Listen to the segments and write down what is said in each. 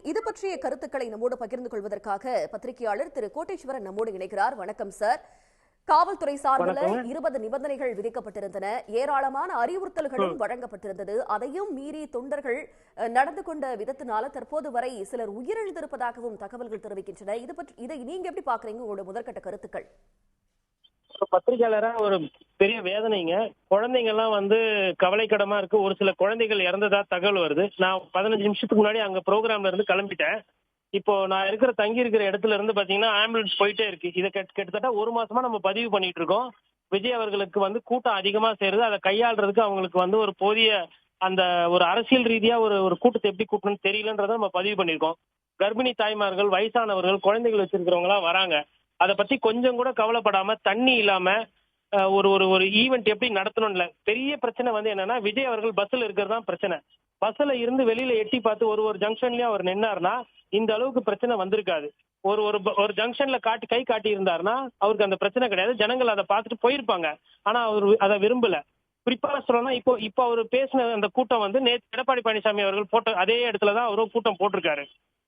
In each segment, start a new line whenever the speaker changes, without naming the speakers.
இது பற்றிய கருத்துக்களை நம்மோடு பகிர்ந்து கொள்வதற்காக பத்திரிகையாளர் திரு கோட்டேஸ்வரன் நம்மோடு இணைக்கிறார். வணக்கம் சார். காவல்துறை சார்பில் 20 நிபந்தனைகள் விதிக்கப்பட்டிருந்தன, ஏராளமான அறிவுறுத்தல்களும் வழங்கப்பட்டிருந்தது. அதையும் மீறி தொண்டர்கள் நடந்து கொண்ட விதத்தினால தற்போது வரை சிலர் உயிரிழந்திருப்பதாகவும் தகவல்கள் தெரிவிக்கின்றன. இதை நீங்க எப்படி பாக்குறீங்க? உங்களோட முதற்கட்ட கருத்துக்கள்.
பத்திரிகையாளரா ஒரு பெரிய வேதனைங்க. குழந்தைங்க எல்லாம் கவலைக்கிடமா இருக்கு. ஒரு சில குழந்தைகள் இறந்ததா தகவல் வருது. நான் 15 நிமிஷத்துக்கு முன்னாடி அங்க ப்ரோக்ராம்ல இருந்து கிளம்பிட்டேன். இப்போ நான் தங்கி இருக்கிற இடத்துல இருந்து பாத்தீங்கன்னா ஆம்புலன்ஸ் போயிட்டே இருக்கு. இதை கிட்டத்தட்ட ஒரு மாசமா நம்ம பதிவு பண்ணிட்டு இருக்கோம். விஜய் அவர்களுக்கு கூட்டம் அதிகமா சேருது. அதை கையாளுறதுக்கு அவங்களுக்கு ஒரு போதிய அந்த ஒரு அரசியல் ரீதியா ஒரு கூட்டத்தை எப்படி கூட்டணும்னு தெரியலன்றதை நம்ம பதிவு பண்ணிருக்கோம். கர்ப்பிணி தாய்மார்கள், வயசானவர்கள், குழந்தைகள் வச்சிருக்கிறவங்க எல்லாம் வராங்க. அதை பத்தி கொஞ்சம் கூட கவலைப்படாம, தண்ணி இல்லாம ஒரு ஒரு ஒரு ஈவெண்ட் எப்படி நடத்தணும்ல. பெரிய பிரச்சனை என்னன்னா, விஜய் அவர்கள் பஸ்ல இருக்கிறது தான் பிரச்சனை. பஸ்ல இருந்து வெளியில எட்டி பார்த்து ஒரு ஜங்ஷன்லயும் அவர் நின்னாருன்னா இந்த அளவுக்கு பிரச்சனை வந்திருக்காது. ஒரு ஒரு ஒரு ஜங்ஷன்ல கை காட்டி இருந்தாருன்னா அவருக்கு அந்த பிரச்சனை கிடையாது. ஜனங்கள் அதை பார்த்துட்டு போயிருப்பாங்க. ஆனா அவர் அதை விரும்பல. குறிப்பா சொல்லணும்னா இப்போ அவர் பேசின அந்த கூட்டம் நேற்று எடப்பாடி பழனிசாமி அவர்கள் போட்ட அதே இடத்துலதான் அவரும் கூட்டம் போட்டிருக்காரு.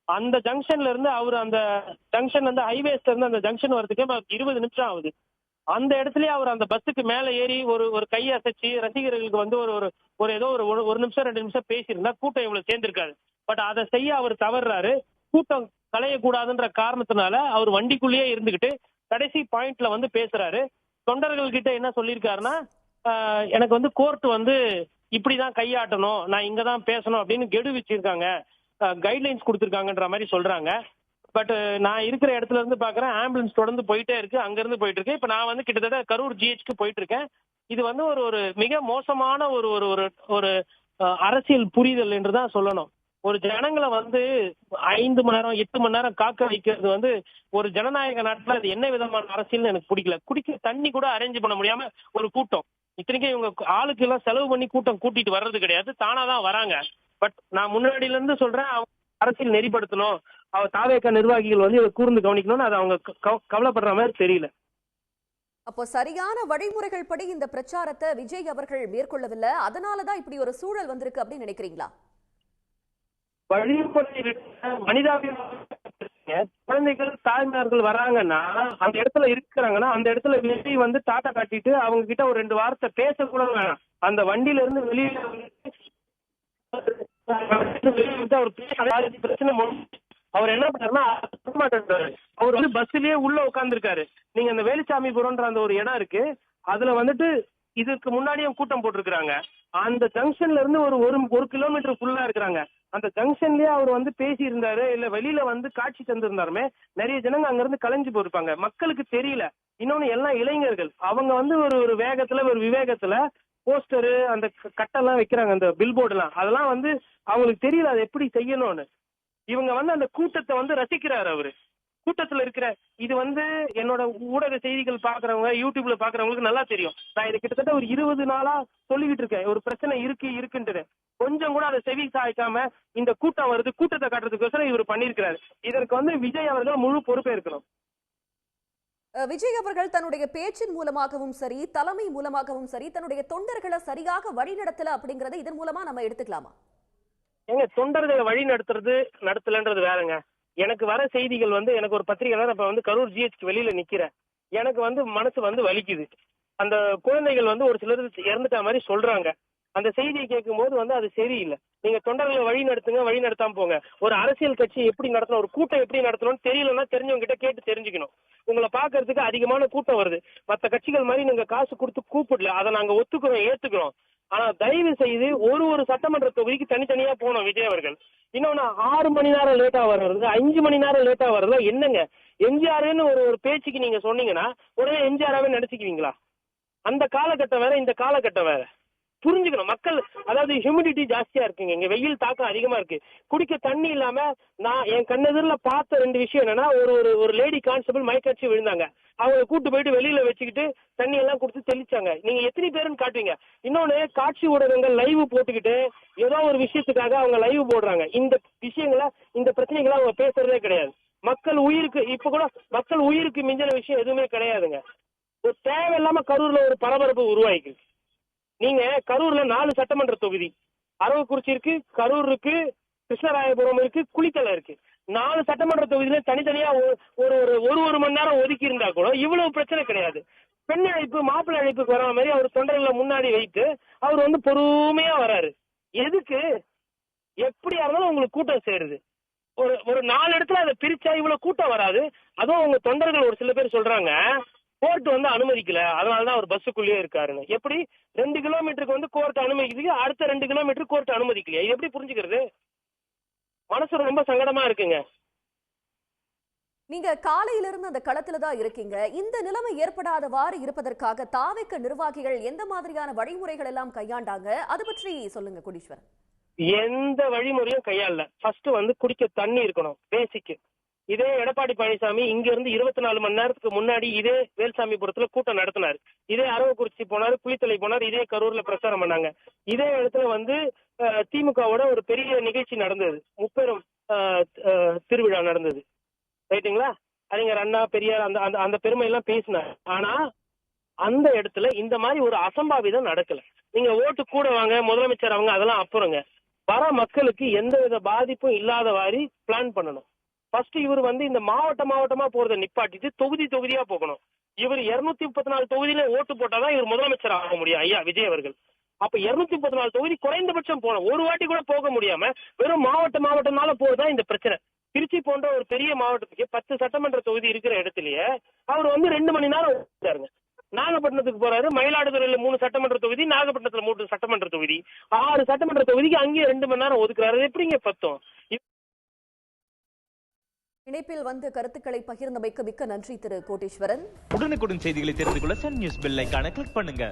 அந்த ஜங்ஷன்ல இருந்து அவர் அந்த ஜங்ஷன் ஹைவேஸ்ல இருந்து அந்த ஜங்ஷன் வரதுக்கு 20 நிமிஷம் ஆகுது. அந்த இடத்துலயே அவர் அந்த பஸ்ஸுக்கு மேல ஏறி ஒரு கை அசைச்சு ரசிகர்களுக்கு ஒரு ஏதோ ஒரு நிமிஷம் 2 நிமிஷம் பேசியிருந்தா கூட்டம் இவ்வளவு சேர்ந்திருக்காது. பட் அதை செய்ய அவர் தவறுறாரு. கூட்டம் கலையக்கூடாதுன்ற காரணத்தினால அவர் வண்டிக்குள்ளேயே இருந்துகிட்டு கடைசி பாயிண்ட்ல பேசுறாரு. தொண்டர்கள் கிட்ட என்ன சொல்லியிருக்காருன்னா, எனக்கு கோர்ட் இப்படிதான் கையாட்டணும், நான் இங்கதான் பேசணும் அப்படின்னு கெடு வச்சிருக்காங்க, கைட்லைன்ஸ் கொடுத்துருக்காங்கன்ற மாதிரி சொல்றாங்க. பட் நான் இருக்கிற இடத்துல இருந்து பாக்குறேன், ஆம்புலன்ஸ் தொடர்ந்து போயிட்டே இருக்கு. அங்க இருந்து போயிட்டு இருக்கு. இப்ப நான் கிட்டத்தட்ட கரூர் ஜிஹெச்க்கு போயிட்டு இருக்கேன். இது ஒரு மிக மோசமான ஒரு ஒரு ஒரு அரசியல் புரிதல் என்றுதான் சொல்லணும். ஒரு ஜனங்களை 5 மணி நேரம் 8 மணி நேரம் காக்க வைக்கிறது ஒரு ஜனநாயக நாட்டுல அது என்ன விதமான அரசியல்னு எனக்கு பிடிக்கல. குடிக்க தண்ணி கூட அரேஞ்ச் பண்ண முடியாம ஒரு கூட்டம். இத்தனைக்கும் இவங்க ஆளுக்கு எல்லாம் செலவு பண்ணி கூட்டம் கூட்டிட்டு வர்றது கிடையாது, தானாதான் வராங்க. பட் நான் முன்னாடியில இருந்து சொல்றேன், அரசியல் நெறிப்படுத்தணும், தாவேக நிர்வாகிகள் இதை கூர்ந்து கவனிக்கணும்னு அது அவங்க கவலைப்படுற மாதிரி தெரியல.
அப்போ சரியான வழிமுறைகள் படி இந்த பிரச்சாரத்தை விஜய் அவர்கள் மேற்கொள்ளவில்லை, அதனாலதான் இப்படி ஒரு சூழல் வந்திருக்கு அப்படின்னு நினைக்கிறீங்களா?
வழிமுறை மனிதாபிமான குழந்தைகள் தாய்மார்கள் வராங்கன்னா அந்த இடத்துல இருக்கிறாங்கன்னா அந்த இடத்துல வெளியே டாட்டா காட்டிட்டு அவங்க கிட்ட ஒரு 2 வார்த்தை பேச கூட வேணாம். அந்த வண்டியில இருந்து வெளியில பிரச்சனை அவர் என்ன பண்ணாருன்னா, அவர் பஸ்லயே உள்ள உட்கார்ந்துருக்காரு. நீங்க அந்த வேலுச்சாமிபுரம்ன்ற அந்த ஒரு இடம் இருக்கு, அதுல இதுக்கு முன்னாடியும் கூட்டம் போட்டிருக்காங்க. அந்த ஜங்ஷன்ல இருந்து ஒரு கிலோமீட்டர் ஃபுல்லா இருக்கிறாங்க. அந்த ஜங்ஷன்லயே அவர் பேசி இருந்தாரு, இல்ல வெளியில காட்சி தந்திருந்தாருமே நிறைய ஜனங்க அங்க இருந்து கலைஞ்சு போயிருப்பாங்க. மக்களுக்கு தெரியல. இன்னொன்னு எல்லாம் இளைஞர்கள், அவங்க ஒரு வேகத்துல ஒரு விவேகத்துல போஸ்டரு அந்த கட்டெல்லாம் வைக்கிறாங்க, அந்த பில்போர்டு எல்லாம், அதெல்லாம் அவங்களுக்கு தெரியல அதை எப்படி செய்யணும்னு. இவங்க அந்த கூட்டத்தை ரசிக்கிறாரு அவரு. கூட்டத்துல இருக்கிற இது என்னோட ஊடக செய்திகள் பாக்குறவங்க, யூடியூப்ல பாக்குறவங்களுக்கு நல்லா தெரியும். நான் இது கிட்டத்தட்ட ஒரு 20 நாளா சொல்லிக்கிட்டு இருக்கேன், ஒரு பிரச்சனை இருக்குன்ட்டு. கொஞ்சம் கூட அதை செவி சாய்க்காம இந்த கூட்டம் வருது, கூட்டத்தை காட்டுறதுக்கோசரம் இவர் பண்ணிருக்கிறாரு. இதற்கு விஜய் அவர்கள் முழு பொறுப்பே இருக்கணும்.
விஜய் அவர்கள் தன்னுடைய பேச்சின் மூலமாகவும் சரி, தலைமை மூலமாகவும் சரி, தன்னுடைய தொண்டர்களை சரியாக வழிநடத்தல அப்படிங்கறத இதன் மூலமா நம்ம எடுத்துக்கலாமா?
தொண்டர்களை வழி நடத்தலன்றது வேறங்க. எனக்கு வர செய்திகள் எனக்கு ஒரு பத்திரிகையாளர் இப்ப கரூர் ஜிஹெச்க்கு வெளியில நிக்கிறேன். எனக்கு மனசு வலிக்குது. அந்த குழந்தைகள் ஒரு சிலர் இறந்துட்டா மாதிரி சொல்றாங்க. அந்த செய்தியை கேட்கும் போது அது சரியில்லை. நீங்க தொண்டர்களை வழி நடத்துங்க, வழி நடத்தாம போங்க. ஒரு அரசியல் கட்சி எப்படி நடத்தணும், ஒரு கூட்டம் எப்படி நடத்தணும்னு தெரியலன்னா தெரிஞ்சவங்க கிட்ட கேட்டு தெரிஞ்சுக்கணும். உங்களை பாக்குறதுக்கு அதிகமான கூட்டம் வருது. மற்ற கட்சிகள் மாதிரி நீங்க காசு கொடுத்து கூப்பிடல, அதை நாங்க ஒத்துக்கிறோம், ஏத்துக்கிறோம். ஆனா தயவு செய்து ஒரு சட்டமன்ற தொகுதிக்கு தனித்தனியா போனோம் விஜய் அவர்கள். இன்னொன்னு 6 மணி நேரம் லேட்டா வர்றது, 5 மணி நேரம் லேட்டா வர்றதா என்னங்க? எம்ஜிஆர்னு ஒரு பேச்சுக்கு நீங்க சொன்னீங்கன்னா உடனே எம்ஜிஆராவே நினைச்சுக்குவீங்களா? அந்த காலகட்டம் வேற, இந்த காலகட்டம் வேற. புரிஞ்சுக்கணும் மக்கள். அதாவது ஹியூமிடிட்டி ஜாஸ்தியா இருக்குங்க, இங்க வெயில் தாக்கம் அதிகமா இருக்கு. குடிக்க தண்ணி இல்லாம நான் என் கண்ணெதிரில பார்த்த 2 விஷயம் என்னன்னா, ஒரு லேடி கான்ஸ்டபிள் மயக்காட்சி விழுந்தாங்க. அவங்க கூட்டு போயிட்டு வெளியில வச்சுக்கிட்டு தண்ணி எல்லாம் கொடுத்து தெளிச்சாங்க. நீங்க எத்தனை பேருன்னு காட்டுவீங்க? இன்னொன்னு, காட்சி ஊடகங்கள் லைவ் போட்டுக்கிட்டு ஏதோ ஒரு விஷயத்துக்காக அவங்க லைவ் போடுறாங்க. இந்த விஷயங்களை, இந்த பிரச்சனைகளை அவங்க பேசுறதே கிடையாது. மக்கள் உயிருக்கு மிஞ்சின விஷயம் எதுவுமே கிடையாதுங்க. ஒரு தேவையில்லாம கரூர்ல ஒரு பரபரப்பு உருவாயிருக்கு. நீங்க கரூர்ல 4 சட்டமன்ற தொகுதி, அரவக்குறிச்சி இருக்கு, கரூர் இருக்கு, கிருஷ்ணராயபுரம் இருக்கு, குளித்தலை இருக்கு. 4 சட்டமன்ற தொகுதியில தனித்தனியா ஒரு மணி நேரம் ஒதுக்கி இருந்தா கூட இவ்வளவு பிரச்சனை கிடையாது. பெண் அழைப்பு மாப்பிள்ளை அழைப்புக்கு வர மாதிரி அவர் தொண்டர்களை முன்னாடி வைத்து அவர் வந்து பொறுமையா வராரு. எதுக்கு? எப்படியா இருந்தாலும் உங்களுக்கு கூட்டம் சேருது. ஒரு 4 இடத்துல அதை பிரிச்சா இவ்வளவு கூட்டம் வராது. அதுவும் உங்க தொண்டர்கள் ஒரு சில பேர் சொல்றாங்க கோர்ட் வந்து அனுமதிக்கல, அதனாலதான் அவர் பஸ்ஸுக்குள்ளேயே இருக்காருன்னு. எப்படி 2 கிலோமீட்டருக்கு வந்து கோர்ட் அனுமதிக்குது, அடுத்த 2 கிலோமீட்டர் கோர்ட் அனுமதிக்கலையா? இது எப்படி புரிஞ்சுக்கிறது? மனசு ரொம்ப சங்கடமா இருக்குங்க.
நீங்க காலையிலிருந்து அந்த களத்துல தான் இருக்கீங்க. இந்த நிலைமை ஏற்படாதவாறு இருப்பதற்காக தாவேக நிர்வாகிகள் எந்த மாதிரியான வழிமுறைகள் எல்லாம் கையாண்டாங்க, அது பற்றி சொல்லுங்க கோடீஸ்வரன்.
எந்த வழிமுறையும் கையாளல. ஃபர்ஸ்ட் வந்து குடிக்க தண்ணி இருக்கணும், பேசிக். இதே எடப்பாடி பழனிசாமி இங்க இருந்து 24 மணி நேரத்துக்கு முன்னாடி இதே வேல்சாமிபுரத்துல கூட்டம் நடத்தினார். இதே அரவக்குறிச்சி போனாரு, குளித்தலை போனார், இதே கரூர்ல பிரச்சாரம் பண்ணாங்க. இதே இடத்துல வந்து திமுகவோட ஒரு பெரிய நிகழ்ச்சி நடந்தது, முப்பெரும் திருவிழா நடந்தது. ரைட்டுங்களா? அறிஞர் அண்ணா, பெரியார், அந்த பெருமை எல்லாம் பேசினார். ஆனா அந்த இடத்துல இந்த மாதிரி ஒரு அசம்பாவிதம் நடக்கல. நீங்க ஓட்டு கூட வாங்க, முதலமைச்சர் அவங்க, அதெல்லாம் அப்புறங்க. வர மக்களுக்கு எந்த வித பாதிப்பும் இல்லாத மாதிரி பிளான் பண்ணணும். ஃபர்ஸ்ட் இவர் வந்து இந்த மாவட்டமா போறதை நிப்பாட்டிட்டு தொகுதியா போகணும். இவர் 234 தொகுதியில ஓட்டு போட்டாதான் இவர் முதலமைச்சர் ஆக முடியும் ஐயா விஜய் அவர்கள். அப்ப 234 தொகுதி குறைந்தபட்சம் போனோம். ஒரு வாட்டி கூட போக முடியாம வெறும் மாவட்டம்னால போறதுதான் இந்த பிரச்சனை. திருச்சி போன்ற ஒரு பெரிய மாவட்டத்துக்கு 10 சட்டமன்ற தொகுதி இருக்கிற இடத்துலயே அவர் வந்து 2 மணி நேரம் ஓட்டாருங்க. நாகப்பட்டினத்துக்கு போறாரு, மயிலாடுதுறையில 3 சட்டமன்ற தொகுதி, நாகப்பட்டினத்துல 3 சட்டமன்ற தொகுதி, 6 சட்டமன்ற தொகுதிக்கு அங்கேயே 2 மணி நேரம் ஒதுக்குறாரு. எப்படிங்க பத்தும்?
இணைப்பில் வந்து கருத்துக்களை பகிர்ந்தமைக்கு மிக்க நன்றி திரு கோட்டீஸ்வரன்.
உடனுக்குடன் செய்திகளை தெரிந்து கொள்ள சன் நியூஸ் பெல் ஐகானை கிளிக் பண்ணுங்க.